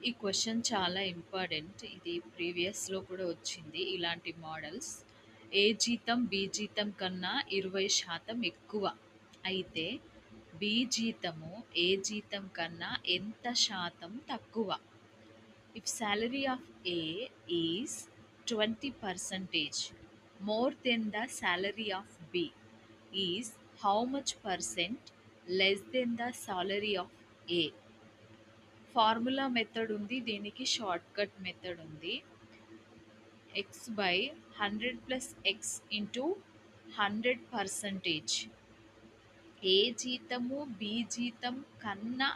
ఈ క్వెషన్ చాలా ఇంపార్టెంట్. ఇది ప్రీవియస్‌లో కూడా వచ్చింది ఇలాంటి మోడల్స్. ఏ జీతం బి జీతం కన్నా 20% ఎక్కువ. అయితే బి జీతము ఏ జీతం కన్నా ఎంత శాతం తక్కువ? If salary of A is 20% more than the salary of B, is how much percent less than the salary of A? Formula method ఉంది. దీనికి షార్ట్ కట్ మెథడ్ ఉంది. X by 100 plus X into 100%. ఏ జీతము B జీతం కన్నా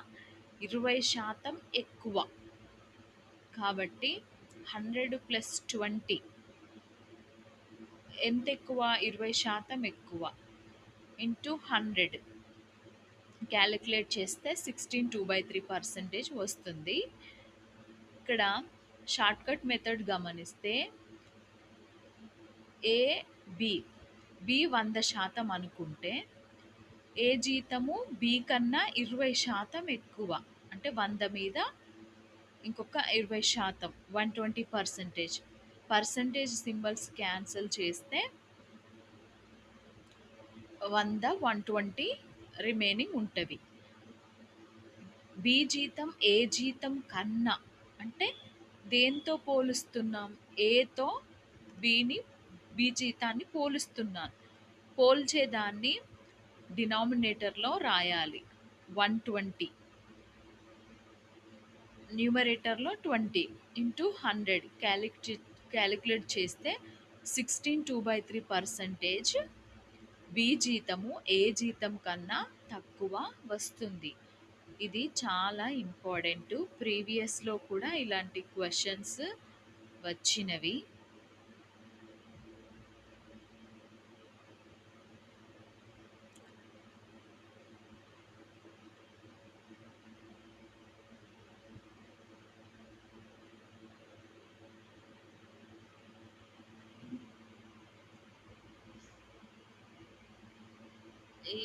20% ఎక్కువ. కాబట్టి 100 plus 20 ఎంత ఎక్కువ? 20% ఎక్కువ ఇంటూ 100 క్యాలిక్యులేట్ చేస్తే 16 వస్తుంది. ఇక్కడ షార్ట్ కట్ మెథడ్ గమనిస్తే ఏ బి 100% అనుకుంటే ఏ జీతము బి కన్నా 20% ఎక్కువ. అంటే 100 మీద ఇంకొక 20%, 120%. పర్సంటేజ్ సింబల్స్ క్యాన్సిల్ చేస్తే 100, 120 రిమైనింగ్ ఉంటవి. బి జీతం ఏ జీతం కన్నా అంటే దేంతో పోలుస్తున్నాం? ఏతో బి జీతాన్ని పోలుస్తున్నాను. పోల్చేదాన్ని డినామినేటర్‌లో రాయాలి. 120 న్యూమరేటర్‌లో 20 ఇంటూ 100 క్యాలిక్యులేట్ చేస్తే 16 బి జీతము ఏ జీతం కన్నా తక్కువ వస్తుంది. ఇది చాలా ఇంపార్టెంట్. ప్రీవియస్‌లో కూడా ఇలాంటి క్వెషన్స్ వచ్చినవి. ఈ